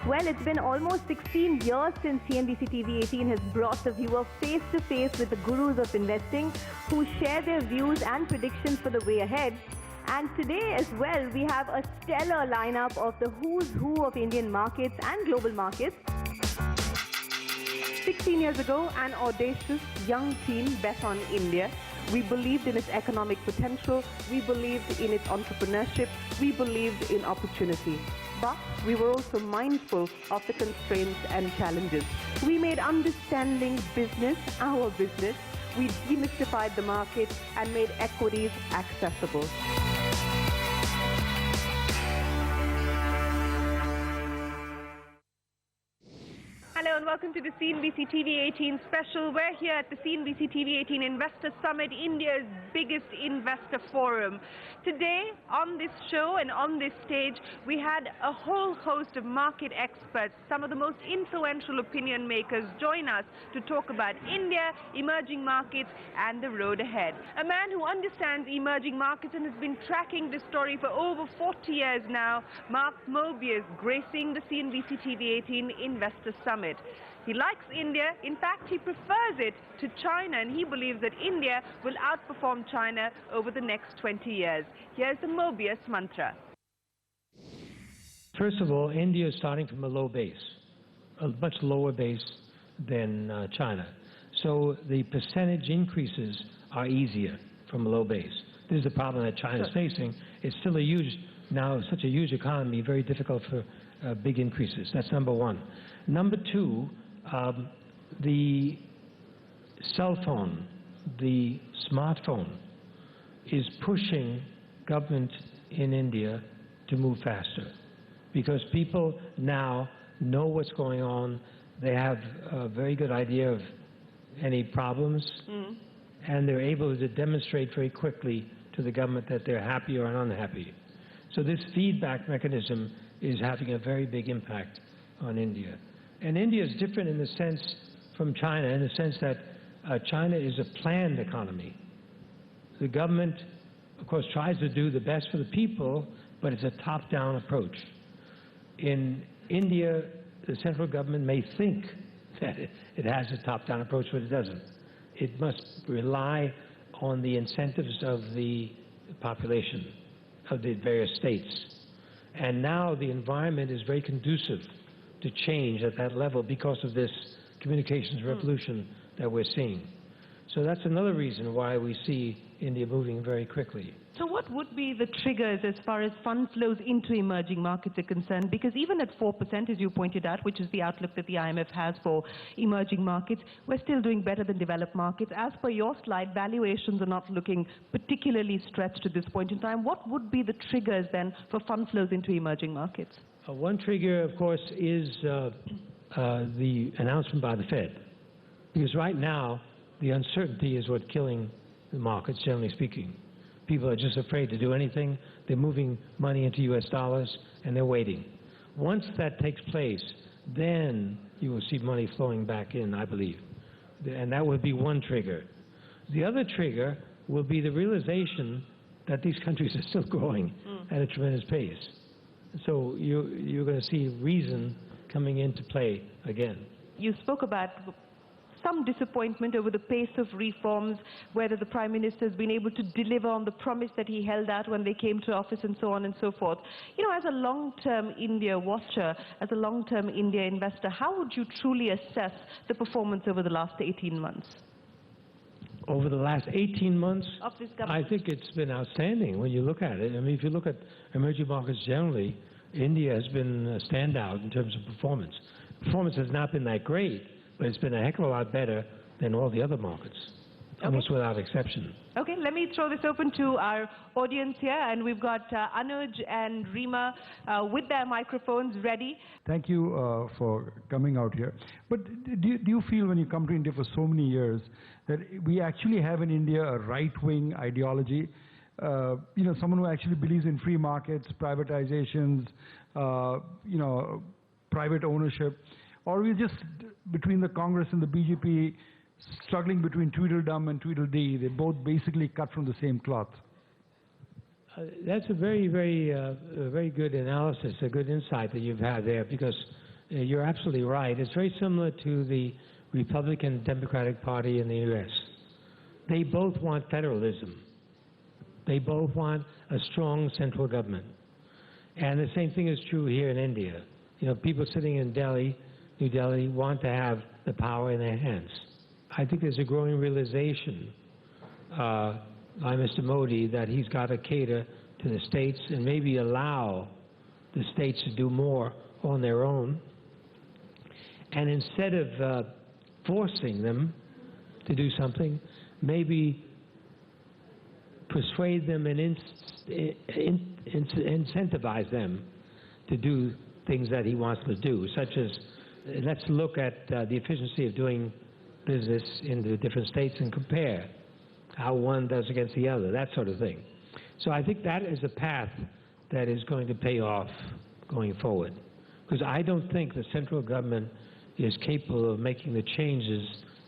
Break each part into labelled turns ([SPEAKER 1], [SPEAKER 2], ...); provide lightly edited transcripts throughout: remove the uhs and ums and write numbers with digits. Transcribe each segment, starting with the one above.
[SPEAKER 1] Well, it's been almost 16 years since CNBC-TV18 has brought the viewer face-to-face with the gurus of investing who share their views and predictions for the way ahead. And today as well, we have a stellar lineup of the who's who of Indian markets and global markets. 16 years ago, an audacious young team bet on India. We believed in its economic potential, we believed in its entrepreneurship, we believed in opportunity. But we were also mindful of the constraints and challenges. We made understanding business our business. We demystified the market and made equities accessible. Hello and welcome to the CNBC-TV18 special. We're here at the CNBC-TV18 Investor Summit, India's biggest investor forum. Today, on this show and on this stage, we had a whole host of market experts, some of the most influential opinion makers join us to talk about India, emerging markets, and the road ahead. A man who understands emerging markets and has been tracking this story for over 40 years now, Mark Mobius, gracing the CNBC-TV18 Investor Summit. He likes India. In fact, he prefers it to China, and he believes that India will outperform China over the next 20 years. Here's the Mobius Mantra.
[SPEAKER 2] First of all, India is starting from a low base, a much lower base than China. So the percentage increases are easier from a low base. This is the problem that China is facing. It's still such a huge economy, very difficult for big increases. That's number one. Number two, the cell phone, the smartphone, is pushing government in India to move faster because people now know what's going on. They have a very good idea of any problems, and they're able to demonstrate very quickly to the government that they're happy or unhappy. So this feedback mechanism is having a very big impact on India. And India is different in the sense from China, in the sense that China is a planned economy. The government, of course, tries to do the best for the people, but it's a top-down approach. In India, the central government may think that it has a top-down approach, but it doesn't. It must rely on the incentives of the population of the various states. And now the environment is very conducive to change at that level because of this communications revolution that we're seeing. So that's another reason why we see India moving very quickly.
[SPEAKER 1] So what would be the triggers as far as fund flows into emerging markets are concerned? Because even at 4%, as you pointed out, which is the outlook that the IMF has for emerging markets, we're still doing better than developed markets. As per your slide, valuations are not looking particularly stretched at this point in time. What would be the triggers then for fund flows into emerging markets?
[SPEAKER 2] One trigger, of course, is the announcement by the Fed. Because right now, the uncertainty is what's killing the markets, generally speaking. People are just afraid to do anything. They're moving money into US dollars, and they're waiting. Once that takes place, then you will see money flowing back in, I believe. And that would be one trigger. The other trigger will be the realization that these countries are still growing at a tremendous pace. So you're going to see reason coming into play again.
[SPEAKER 1] You spoke about some disappointment over the pace of reforms, whether the Prime Minister has been able to deliver on the promise that he held out when they came to office and so on and so forth. You know, as a long-term India watcher, as a long-term India investor, how would you truly assess the performance over the last 18 months?
[SPEAKER 2] Over the last 18 months,
[SPEAKER 1] of this government?
[SPEAKER 2] I think it's been outstanding when you look at it. I mean, if you look at emerging markets generally, India has been a standout in terms of performance. Performance has not been that great, but it's been a heck of a lot better than all the other markets, almost without exception.
[SPEAKER 1] Okay, let me throw this open to our audience here, and we've got Anuj and Rima with their microphones ready.
[SPEAKER 3] Thank you for coming out here. But do you feel when you come to India for so many years that we actually have in India a right-wing ideology? You know, someone who actually believes in free markets, privatizations, you know, private ownership, or we just, between the Congress and the BJP, struggling between Tweedledum and Tweedledee. They both basically cut from the same cloth.
[SPEAKER 2] That's a very good analysis, a good insight that you've had there, because you're absolutely right. It's very similar to the Republican Democratic Party in the U.S. They both want federalism. They both want a strong central government. And the same thing is true here in India. You know, people sitting in Delhi, New Delhi, want to have the power in their hands. I think there's a growing realization by Mr. Modi that he's got to cater to the states and maybe allow the states to do more on their own. And instead of forcing them to do something, maybe persuade them and incentivize them to do things that he wants to do, such as let's look at the efficiency of doing business in the different states and compare how one does against the other, that sort of thing. So I think that is a path that is going to pay off going forward. Because I don't think the central government is capable of making the changes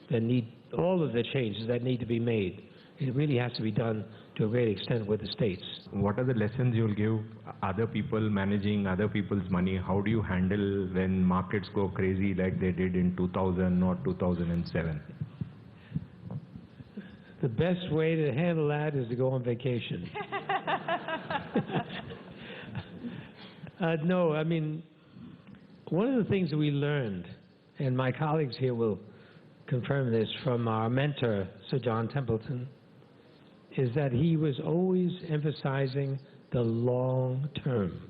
[SPEAKER 2] that need, all of the changes that need to be made. It really has to be done to a great extent with the states.
[SPEAKER 4] What are the lessons you'll give other people managing other people's money? How do you handle when markets go crazy like they did in 2000 or 2007?
[SPEAKER 2] The best way to handle that is to go on vacation. No, I mean, one of the things that we learned, and my colleagues here will confirm this from our mentor, Sir John Templeton, is that he was always emphasizing the long term.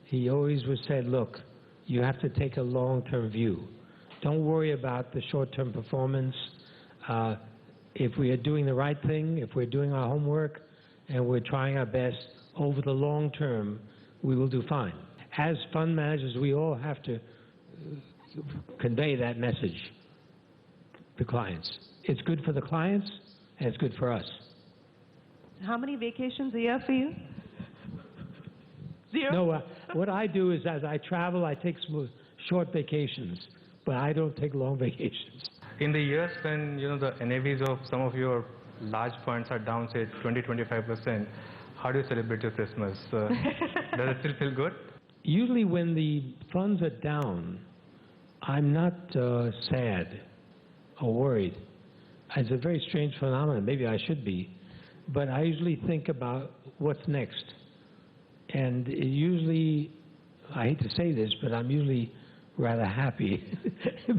[SPEAKER 2] He always was said, look, you have to take a long-term view. Don't worry about the short-term performance. If we are doing the right thing, if we're doing our homework, and we're trying our best, over the long term, we will do fine. As fund managers, we all have to convey that message to clients. It's good for the clients, and it's good for us.
[SPEAKER 1] How many vacations a year for you? Zero?
[SPEAKER 2] No, what I do is as I travel, I take short vacations, but I don't take long vacations.
[SPEAKER 4] In the years when the NAVs of some of your large funds are down, say 20–25%, how do you celebrate your Christmas? Does it still feel good?
[SPEAKER 2] Usually when the funds are down, I'm not sad or worried. It's a very strange phenomenon. Maybe I should be, but I usually think about what's next. And usually, I hate to say this, but I'm usually rather happy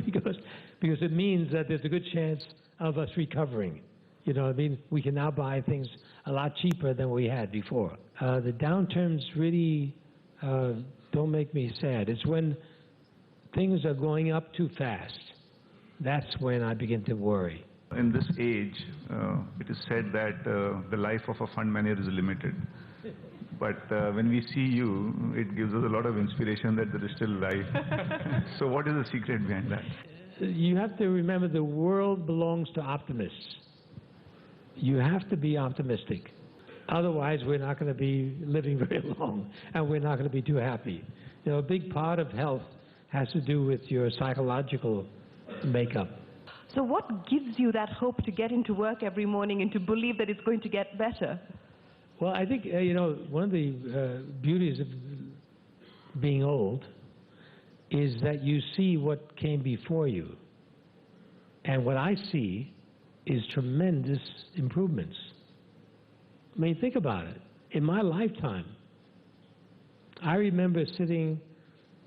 [SPEAKER 2] because it means that there's a good chance of us recovering. You know what I mean? We can now buy things a lot cheaper than we had before. The downturns really don't make me sad. It's when things are going up too fast. That's when I begin to worry.
[SPEAKER 5] In this age, it is said that the life of a fund manager is limited. But when we see you, it gives us a lot of inspiration that there is still life. So what is the secret behind that?
[SPEAKER 2] You have to remember the world belongs to optimists. You have to be optimistic. Otherwise, we're not going to be living very long, and we're not going to be too happy. You know, a big part of health has to do with your psychological makeup.
[SPEAKER 1] So what gives you that hope to get into work every morning and to believe that it's going to get better?
[SPEAKER 2] Well, I think, one of the beauties of being old is that you see what came before you. And what I see is tremendous improvements. I mean, think about it. In my lifetime, I remember sitting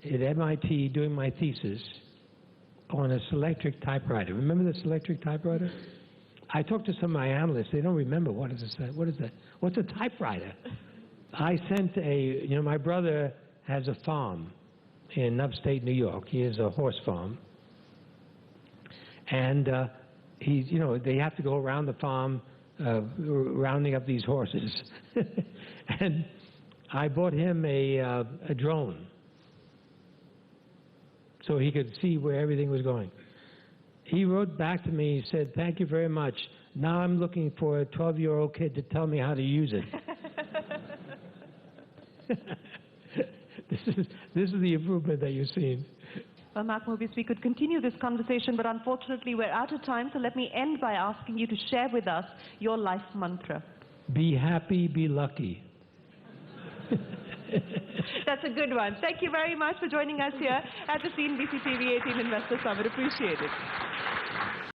[SPEAKER 2] at MIT doing my thesis on a Selectric typewriter. Remember the Selectric typewriter? I talked to some of my analysts. They don't remember what is that. What is that? What's a typewriter? I sent my brother has a farm in upstate New York. He has a horse farm. And they have to go around the farm rounding up these horses. And I bought him a drone so he could see where everything was going. He wrote back to me, he said, "Thank you very much. Now I'm looking for a 12-year-old kid to tell me how to use it." This is the improvement that you've seen.
[SPEAKER 1] Well, Mark Mobius, we could continue this conversation, but unfortunately we're out of time, so let me end by asking you to share with us your life mantra.
[SPEAKER 2] Be happy, be lucky.
[SPEAKER 1] That's a good one. Thank you very much for joining us here at the CNBC-TV18 Investor Summit. Appreciate it.